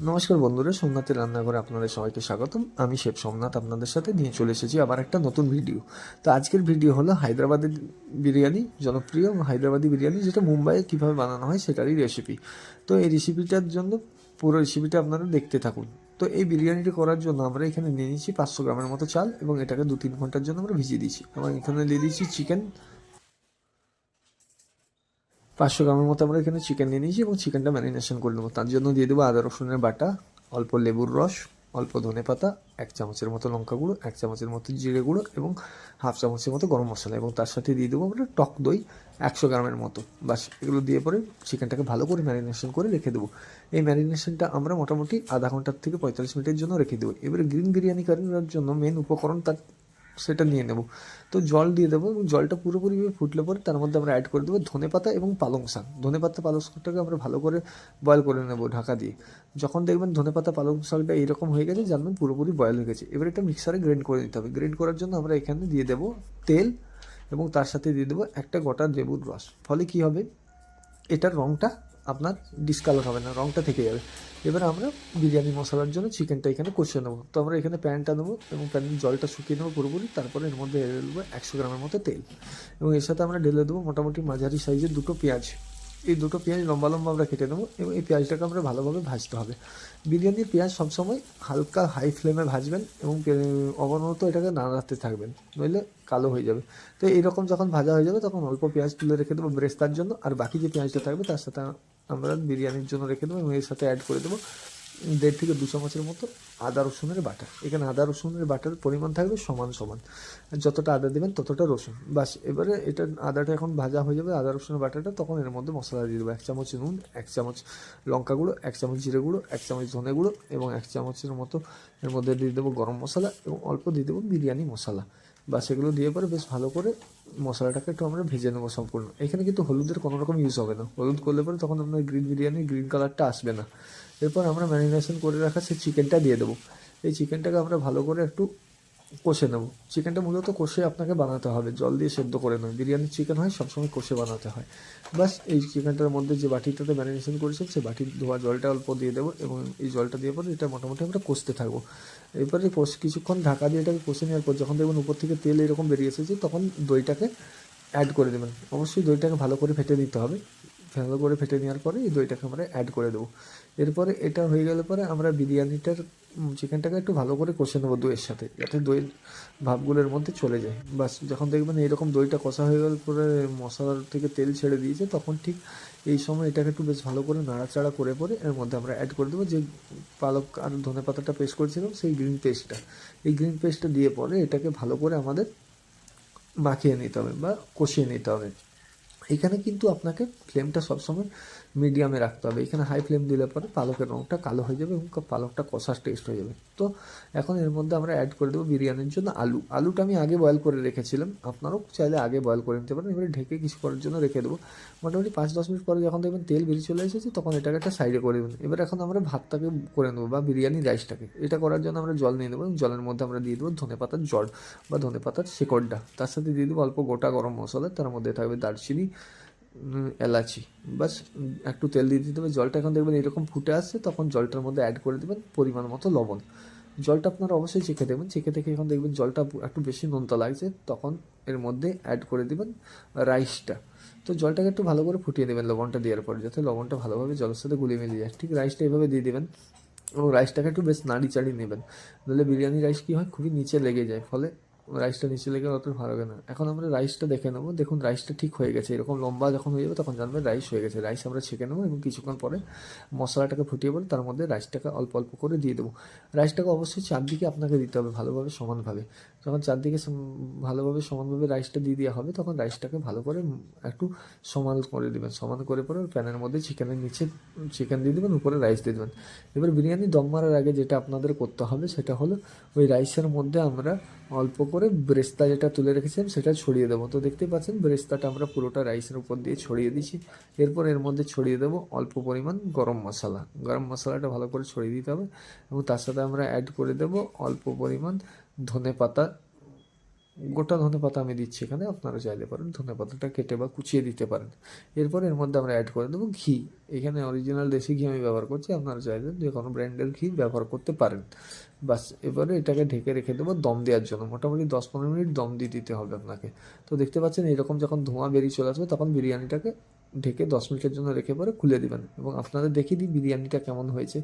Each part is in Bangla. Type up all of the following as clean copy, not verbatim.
নমস্কার বন্ধুরা, সোমনাথের রান্নাঘরে আপনাদের সবাইকে স্বাগতম। আমি শেফ সোমনাথ আপনাদের সাথে নিয়ে চলে এসেছি আবার একটা নতুন ভিডিও। তো আজকের ভিডিও হলো হায়দ্রাবাদি বিরিয়ানি, জনপ্রিয় হায়দ্রাবাদি বিরিয়ানি, যেটা মুম্বাইয়ে কীভাবে বানানো হয় সেটারই রেসিপি। তো এই রেসিপিটার জন্য পুরো রেসিপিটা আপনারা দেখতে থাকুন। তো এই বিরিয়ানিটা করার জন্য আমরা এখানে নিয়ে নিয়েছি 500 গ্রামের মতো চাল এবং এটাকে 2-3 ঘন্টার জন্য আমরা ভিজিয়ে দিয়েছি। এবং এখানে দিয়ে দিয়েছি চিকেন 500 গ্রামের মতো। আমরা এখানে চিকেন নিয়ে নিয়েছি এবং চিকেনটা ম্যারিনেশন করে নেবো। তার জন্য দিয়ে দেবো আদা রসুনের বাটা, অল্প লেবুর রস, অল্প ধনে পাতা, 1 চামচের মতো লঙ্কা গুঁড়ো, 1 চামচের মতো জিরে গুঁড়ো এবং হাফ চামচের মতো গরম মশলা, এবং তার সাথে দিয়ে দেবো আমরা টক দই 100 গ্রামের মতো। বাস এগুলো দিয়ে পরে চিকেনটাকে ভালো করে ম্যারিনেশন করে রেখে দেবো। এই ম্যারিনেশনটা আমরা মোটামুটি আধা ঘন্টার থেকে 45 মিনিটের জন্য রেখে দেবো। এবারে গ্রিন বিরিয়ানি করার জন্য মেন উপকরণ সেটা নিয়ে নেব। তো জল দিয়ে দেবো এবং জলটা পুরোপুরিভাবে ফুটলে পরে তার মধ্যে আমরা অ্যাড করে দেবো ধনেপাতা এবং পালং শাক। ধনেপাতা পালং শাকটাকে আমরা ভালো করে বয়েল করে নেবো ঢাকা দিয়ে। যখন দেখবেন ধনেপাতা পালং শাকটা এইরকম হয়ে গেছে, জানবেন পুরোপুরি বয়েল হয়ে গেছে। এবার এটা মিক্সারে গ্রাইন্ড করে নিতে হবে। গ্রাইন্ড করার জন্য আমরা এখানে দিয়ে দেবো তেল এবং তার সাথে দিয়ে দেবো একটা গোটা লেবুর রস। ফলে কী হবে, এটার রঙটা আপনার ডিসকালার হবে না, রঙটা থেকে যাবে। এবার আমরা বিরিয়ানি মশলার জন্য চিকেনটা এখানে কষিয়ে নেবো। তো আমরা এখানে প্যানটা নেবো এবং প্যানের জলটা শুকিয়ে নেবো পুরোপুরি। তারপরে এর মধ্যে ঢেলে দেবো 100 গ্রামের মতো তেল এবং এর সাথে আমরা ঢেলে দেবো মোটামুটি মাঝারি সাইজের 2টো পেঁয়াজ। এই 2টো পেঁয়াজ লম্বা লম্বা আমরা কেটে নেবো এবং এই পেঁয়াজটাকে আমরা ভালোভাবে ভাজতে হবে। বিরিয়ানির পেঁয়াজ সবসময় হালকা হাই ফ্লেমে ভাজবেন এবং অবনত এটাকে নাড়াতে থাকবেন, নইলে কালো হয়ে যাবে। তো এইরকম যখন ভাজা হয়ে যাবে তখন অল্প পেঁয়াজ তুলে রেখে দেবো ব্রেস্তার জন্য, আর বাকি যে পেঁয়াজটা থাকবে তার সাথে আমরা বিরিয়ানির জন্য রেখে দেবো এবং এর সাথে অ্যাড করে দেবো 1.5 থেকে 2 চামচের মতো আদা রসুনের বাটা। এখানে আদা রসুনের বাটার পরিমাণ থাকবে সমান সমান, যতটা আদা দেবেন ততটা রসুন। বাস এবারে এটা আদাটা এখন ভাজা হয়ে যাবে, আদা রসুনের বাটাটা, তখন এর মধ্যে মশলা দিয়ে দেবো 1 চামচ নুন, 1 চামচ লঙ্কা গুঁড়ো, 1 চামচ জিরে গুঁড়ো, 1 চামচ ধনে গুঁড়ো এবং 1 চামচের মতো এর মধ্যে দিয়ে দেবো গরম মশলা এবং অল্প দিয়ে দেবো বিরিয়ানি মশলা। বা সেগুলো দিয়ে পরে বেশ ভালো করে মশলাটাকে একটু আমরা ভেজে নেবো সম্পূর্ণ। এখানে কিন্তু হলুদের কোনো রকম ইউজ হবে না। হলুদ করলে পরে তখন আপনার বিরিয়ানির গ্রিন কালারটা আসবে না। এরপর আমরা ম্যারিনেশন করে রাখা সেই চিকেনটা দিয়ে দেবো। এই চিকেনটাকে আমরা ভালো করে একটু কষে নেবো। চিকেনটা মূলত কষে আপনাকে বানাতে হবে, জল দিয়ে সেদ্ধ করে নয়। বিরিয়ানির চিকেন হয় সবসময় কষে বানাতে হয়। বাস এই চিকেনটার মধ্যে যে বাটিটাতে ম্যারিনেশন করেছিলাম সেই বাটির ধোয়া জলটা অল্প দিয়ে দেবো এবং এই জলটা দিয়ে পরে এটা মোটামুটি আমরা কষতে থাকবো। এরপরে কিছুক্ষণ ঢাকা দিয়ে এটাকে কষে নেওয়ার পর যখন দেখবেন উপর থেকে তেল এরকম বেরিয়ে এসেছে, তখন দইটাকে অ্যাড করে দেবেন। অবশ্যই দইটাকে ভালো করে ফেটে নিতে হবে। ভালো করে ফেটে নেওয়ার পরে এই দইটাকে আমরা অ্যাড করে দেবো। এরপরে এটা হয়ে গেলে পরে আমরা বিরিয়ানিটার চিকেনটাকে একটু ভালো করে কষে নেবো দইয়ের সাথে, যাতে দইয়ের ভাবগুলোর মধ্যে চলে যায়। বাস যখন দেখবেন এইরকম দইটা কষা হয়ে গেলে পরে মশলার থেকে তেল ছেড়ে দিয়েছে, তখন ঠিক এই সময় এটাকে একটু বেশ ভালো করে নাড়াচাড়া করে পরে এর মধ্যে আমরা অ্যাড করে দেবো যে পালক আর ধনে পাতাটা পেস্ট করেছিলাম সেই গ্রিন পেস্টটা। এই গ্রিন পেস্টটা দিয়ে পরে এটাকে ভালো করে আমাদের মাখিয়ে নিতে হবে বা কষিয়ে নিতে হবে। এখানে কিন্তু আপনাকে ফ্লেমটা সবসময় মিডিয়ামে রাখতে হবে। এখানে হাই ফ্লেম দিলে পরে পালকের রঙটা কালো হয়ে যাবে এবং পালকটা কষার টেস্ট হয়ে যাবে। তো এখন এর মধ্যে আমরা অ্যাড করে দেবো বিরিয়ানির জন্য আলুটা আমি আগে বয়েল করে রেখেছিলাম, আপনারাও চাইলে আগে বয়েল করে নিতে পারেন। এবারে ঢেকে কিছু করার জন্য রেখে দেবো। মোটামুটি 5-10 মিনিট পরে যখন দেখবেন তেল বেরিয়ে চলে এসেছে, তখন এটাকে একটা সাইডে করে দেবেন। এবার এখন আমরা ভাতটাকে করে নেবো বা বিরিয়ানি রাইসটাকে। এটা করার জন্য আমরা জল নিয়ে নেবো এবং জলের মধ্যে আমরা দিয়ে দেবো ধনেপাতার জল বা ধনেপাতার শিকড়টা। তার সাথে দিয়ে দেবো অল্প গোটা গরম মশলা, তার মধ্যে থাকবে দারচিনি, এলাচি। বাস একটু তেল দিয়ে দিতে হবে। জলটা এখন দেখবেন এরকম ফুটে আসছে, তখন জলটার মধ্যে অ্যাড করে দেবেন পরিমাণ মতো লবণ। জলটা আপনারা অবশ্যই চেখে দেবেন। চেখে দেখে এখন দেখবেন জলটা একটু বেশি নোনতা লাগছে, তখন এর মধ্যে অ্যাড করে দেবেন রাইসটা। তো জলটাকে একটু ভালো করে ফুটিয়ে দেবেন লবণটা দেওয়ার পর, যাতে লবণটা ভালোভাবে জলের সাথে গুলিয়ে মিলিয়ে যায়। ঠিক রাইসটা এভাবে দিয়ে দেবেন এবং রাইসটাকে একটু বেশ নাড়ি চাড়িয়ে নেবেন। নাহলে বিরিয়ানি রাইস কী হয়, খুবই নিচে লেগে যায়, ফলে রাইসটা নিচে লেগে অত ভালো লাগে না। এখন আমরা রাইসটা দেখে নেবো। দেখুন রাইসটা ঠিক হয়ে গেছে, এরকম লম্বা যখন হয়ে যাবে তখন জানবেন রাইস হয়ে গেছে। রাইস আমরা ছেঁকে নেবো এবং কিছুক্ষণ পরে মশলাটাকে ফুটিয়ে পরে তার মধ্যে রাইসটাকে অল্প অল্প করে দিয়ে দেবো। রাইসটাকে অবশ্যই চারদিকে আপনাকে দিতে হবে ভালোভাবে সমানভাবে। যখন চারদিকে ভালোভাবে সমানভাবে রাইসটা দিয়ে দেওয়া হবে, তখন রাইসটাকে ভালো করে একটু সমান করে দেবেন। সমান করে পরে প্যানের মধ্যে চিকেনের নিচে চিকেন দিয়ে দেবেন, উপরে রাইস দিয়ে দেবেন। এবার বিরিয়ানি দম মারার আগে যেটা আপনাদের করতে হবে সেটা হলো ওই রাইসের মধ্যে আমরা অল্প করে ব্রেস্তা যেটা তুলে রেখেছিলাম সেটা ছড়িয়ে দেবো। তো দেখতেই পাচ্ছেন ব্রেস্তাটা আমরা পুরোটা রাইসের উপর দিয়ে ছড়িয়ে দিচ্ছি। এরপর এর মধ্যে ছড়িয়ে দেবো অল্প পরিমাণ গরম মশলা। গরম মশলাটা ভালো করে ছড়িয়ে দিতে হবে এবং তার সাথে আমরা অ্যাড করে দেবো অল্প পরিমাণ ধনে পাতা গোটা ধনেপাতা আমি দিচ্ছি এখানে, আপনারা চাইলে পারেন ধনেপাতাটা কেটে বা কুচিয়ে দিতে পারেন। এরপর এর মধ্যে আমরা অ্যাড করে দেবো ঘি। এখানে অরিজিনাল দেশি ঘি আমি ব্যবহার করছি, আপনারা চাইলে যে কোনো ব্র্যান্ডের ঘি ব্যবহার করতে পারেন। বাস এবারে এটাকে ঢেকে রেখে দেবো দম দেওয়ার জন্য, মোটামুটি 10-15 মিনিট দম দিয়ে দিতে হবে আপনাকে। তো দেখতে পাচ্ছেন এরকম যখন ধোঁয়া বেরিয়ে চলে আসবে তখন বিরিয়ানিটাকে ঢেকে 10 মিনিটের জন্য রেখে পরে খুলে দিবেন, এবং আপনাদের দেখিয়ে দিই বিরিয়ানিটা কেমন হয়েছে।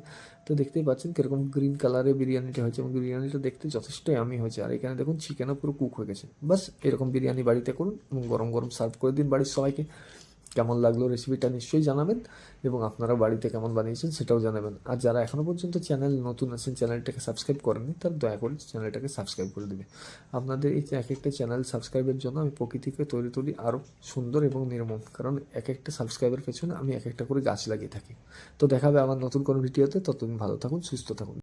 তো দেখতেই পাচ্ছেন কীরকম গ্রিন কালারের বিরিয়ানিটা হয়েছে, এবং বিরিয়ানিটা দেখতে যথেষ্ট আমি হয়েছে। আর এখানে দেখুন চিকেনও পুরো কুক হয়ে গেছে। বাস এরকম বিরিয়ানি বাড়িতে করুন এবং গরম গরম সার্ভ করে দিন বাড়ির সবাইকে। কেমন লাগলো রেসিপিটা নিশ্চয়ই জানাবেন, এবং আপনারা বাড়িতে কেমন বানিয়েছেন সেটাও জানাবেন। আর যারা এখনও পর্যন্ত চ্যানেল নতুন আছেন, চ্যানেলটাকে সাবস্ক্রাইব করেননি, তারা দয়া করে চ্যানেলটাকে সাবস্ক্রাইব করে দেবে। আপনাদের এই এক একটা চ্যানেল সাবস্ক্রাইবের জন্য আমি প্রকৃতিকে তৈরি তুলি আরও সুন্দর এবং নির্মম, কারণ এক একটা সাবস্ক্রাইবের পেছনে আমি এক একটা করে গাছ লাগিয়ে থাকি। তো দেখা হবে আমার নতুন কোনো ভিডিওতে, ততদিন ভালো থাকুন, সুস্থ থাকুন।